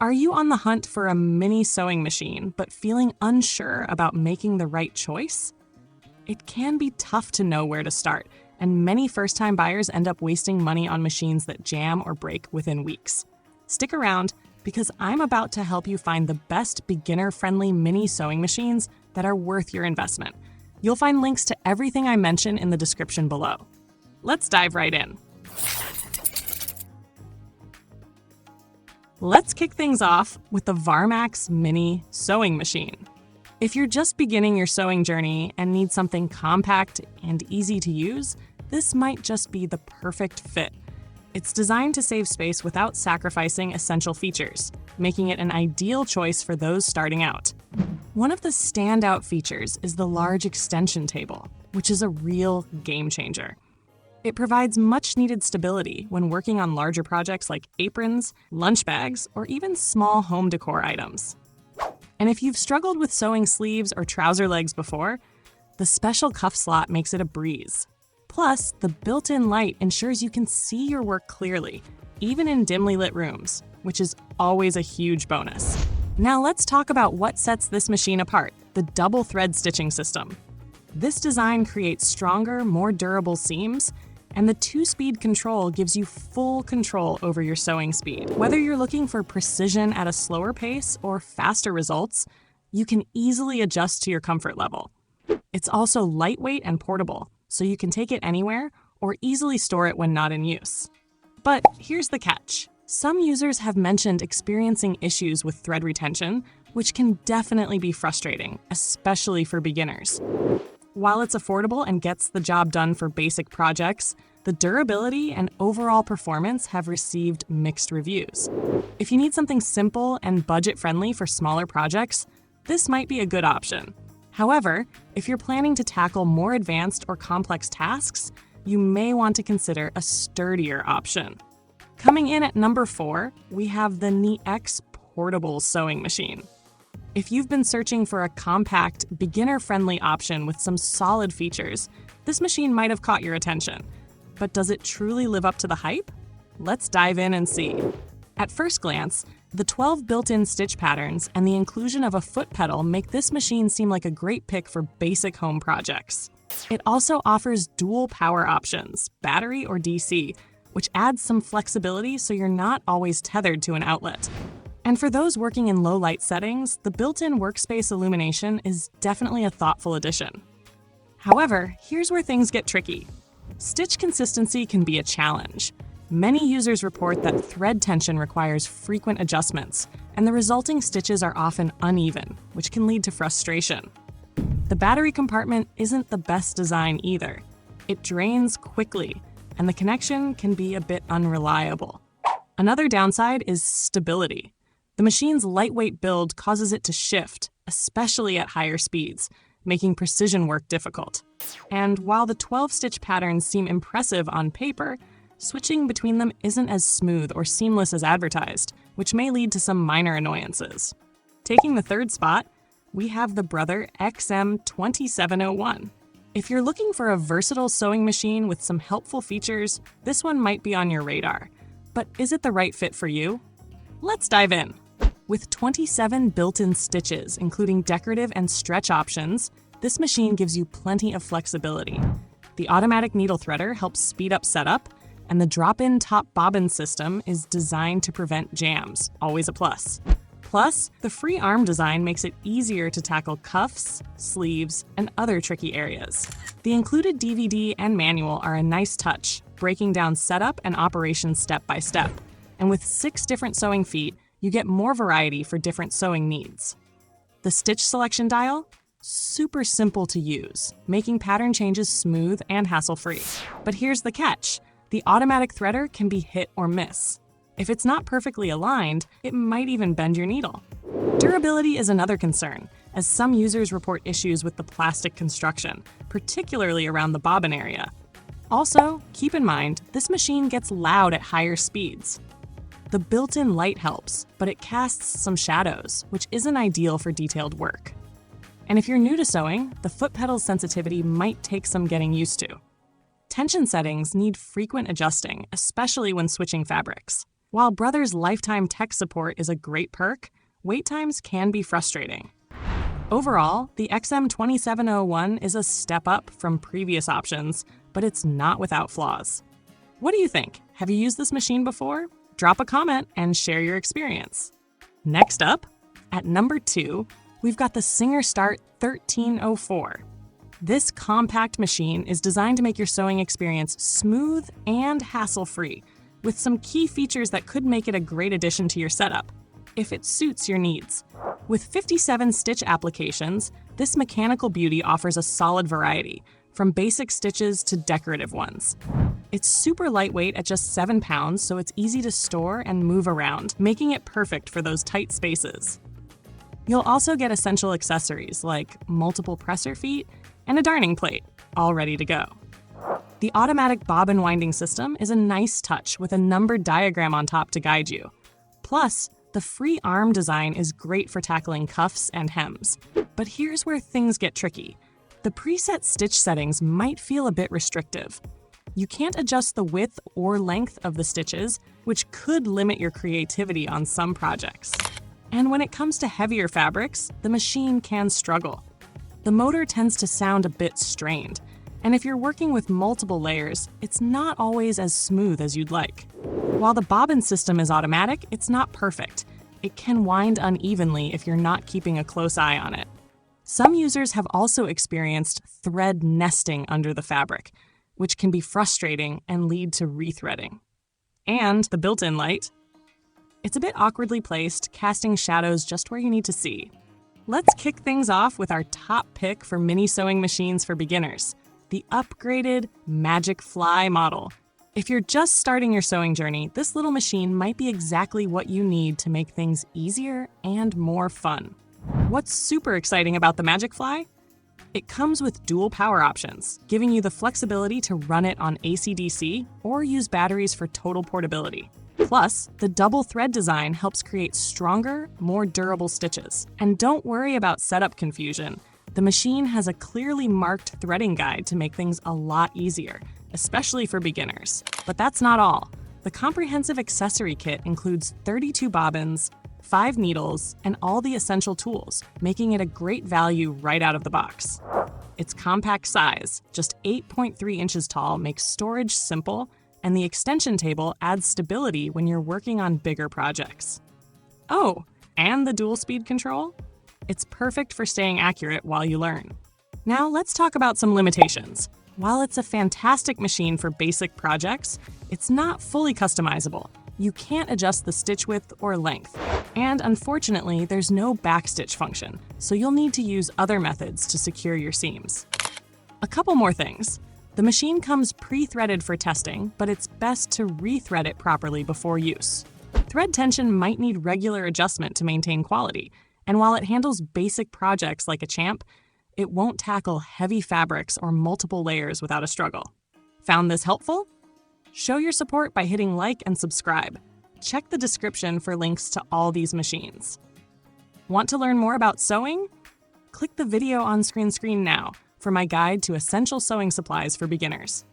Are you on the hunt for a mini sewing machine but feeling unsure about making the right choice? It can be tough to know where to start, and many first-time buyers end up wasting money on machines that jam or break within weeks. Stick around, because I'm about to help you find the best beginner-friendly mini sewing machines that are worth your investment. You'll find links to everything I mention in the description below. Let's dive right in. Let's kick things off with the Varmax mini sewing machine. If you're just beginning your sewing journey and need something compact and easy to use, this might just be the perfect fit. It's designed to save space without sacrificing essential features, making it an ideal choice for those starting out. One of the standout features is the large extension table, which is a real game changer. It provides much-needed stability when working on larger projects like aprons, lunch bags, or even small home decor items. And if you've struggled with sewing sleeves or trouser legs before, the special cuff slot makes it a breeze. Plus, the built-in light ensures you can see your work clearly, even in dimly lit rooms, which is always a huge bonus. Now let's talk about what sets this machine apart, the double thread stitching system. This design creates stronger, more durable seams, and the 2-speed control gives you full control over your sewing speed. Whether you're looking for precision at a slower pace or faster results, you can easily adjust to your comfort level. It's also lightweight and portable, so you can take it anywhere or easily store it when not in use. But here's the catch. Some users have mentioned experiencing issues with thread retention, which can definitely be frustrating, especially for beginners. While it's affordable and gets the job done for basic projects, the durability and overall performance have received mixed reviews. If you need something simple and budget-friendly for smaller projects, this might be a good option. However, if you're planning to tackle more advanced or complex tasks, you may want to consider a sturdier option. Coming in at number 4, we have the NeatX Portable Sewing Machine. If you've been searching for a compact, beginner-friendly option with some solid features, this machine might have caught your attention. But does it truly live up to the hype? Let's dive in and see. At first glance, the 12 built-in stitch patterns and the inclusion of a foot pedal make this machine seem like a great pick for basic home projects. It also offers dual power options, battery or DC, which adds some flexibility so you're not always tethered to an outlet. And for those working in low-light settings, the built-in workspace illumination is definitely a thoughtful addition. However, here's where things get tricky. Stitch consistency can be a challenge. Many users report that thread tension requires frequent adjustments, and the resulting stitches are often uneven, which can lead to frustration. The battery compartment isn't the best design either. It drains quickly, and the connection can be a bit unreliable. Another downside is stability. The machine's lightweight build causes it to shift, especially at higher speeds, making precision work difficult. And while the 12-stitch patterns seem impressive on paper, switching between them isn't as smooth or seamless as advertised, which may lead to some minor annoyances. Taking the third spot, we have the Brother XM2701. If you're looking for a versatile sewing machine with some helpful features, this one might be on your radar. But is it the right fit for you? Let's dive in. With 27 built-in stitches, including decorative and stretch options, this machine gives you plenty of flexibility. The automatic needle threader helps speed up setup, and the drop-in top bobbin system is designed to prevent jams, always a plus. Plus, the free arm design makes it easier to tackle cuffs, sleeves, and other tricky areas. The included DVD and manual are a nice touch, breaking down setup and operation step by step. And with 6 different sewing feet, you get more variety for different sewing needs. The stitch selection dial? Super simple to use, making pattern changes smooth and hassle-free. But here's the catch. The automatic threader can be hit or miss. If it's not perfectly aligned, it might even bend your needle. Durability is another concern, as some users report issues with the plastic construction, particularly around the bobbin area. Also, keep in mind, this machine gets loud at higher speeds. The built-in light helps, but it casts some shadows, which isn't ideal for detailed work. And if you're new to sewing, the foot pedal's sensitivity might take some getting used to. Tension settings need frequent adjusting, especially when switching fabrics. While Brother's lifetime tech support is a great perk, wait times can be frustrating. Overall, the XM2701 is a step up from previous options, but it's not without flaws. What do you think? Have you used this machine before? Drop a comment and share your experience. Next up, at number 2, we've got the Singer Start 1304. This compact machine is designed to make your sewing experience smooth and hassle-free, with some key features that could make it a great addition to your setup, if it suits your needs. With 57 stitch applications, this mechanical beauty offers a solid variety, from basic stitches to decorative ones. It's super lightweight at just 7 pounds, so it's easy to store and move around, making it perfect for those tight spaces. You'll also get essential accessories like multiple presser feet and a darning plate, all ready to go. The automatic bobbin winding system is a nice touch with a numbered diagram on top to guide you. Plus, the free arm design is great for tackling cuffs and hems. But here's where things get tricky. The preset stitch settings might feel a bit restrictive. You can't adjust the width or length of the stitches, which could limit your creativity on some projects. And when it comes to heavier fabrics, the machine can struggle. The motor tends to sound a bit strained, and if you're working with multiple layers, it's not always as smooth as you'd like. While the bobbin system is automatic, it's not perfect. It can wind unevenly if you're not keeping a close eye on it. Some users have also experienced thread nesting under the fabric, which can be frustrating and lead to rethreading. And the built-in light. It's a bit awkwardly placed, casting shadows just where you need to see. Let's kick things off with our top pick for mini sewing machines for beginners, the upgraded Magicfly model. If you're just starting your sewing journey, this little machine might be exactly what you need to make things easier and more fun. What's super exciting about the Magicfly? It comes with dual power options, giving you the flexibility to run it on AC/DC or use batteries for total portability. Plus, the double thread design helps create stronger, more durable stitches. And don't worry about setup confusion. The machine has a clearly marked threading guide to make things a lot easier, especially for beginners. But that's not all. The comprehensive accessory kit includes 32 bobbins, 5 needles, and all the essential tools, making it a great value right out of the box. Its compact size, just 8.3 inches tall, makes storage simple, and the extension table adds stability when you're working on bigger projects. Oh, and the dual speed control? It's perfect for staying accurate while you learn. Now let's talk about some limitations. While it's a fantastic machine for basic projects, it's not fully customizable. You can't adjust the stitch width or length. And unfortunately, there's no backstitch function, so you'll need to use other methods to secure your seams. A couple more things. The machine comes pre-threaded for testing, but it's best to re-thread it properly before use. Thread tension might need regular adjustment to maintain quality, and while it handles basic projects like a champ, it won't tackle heavy fabrics or multiple layers without a struggle. Found this helpful? Show your support by hitting like and subscribe. Check the description for links to all these machines. Want to learn more about sewing? Click the video on screen now for my guide to essential sewing supplies for beginners.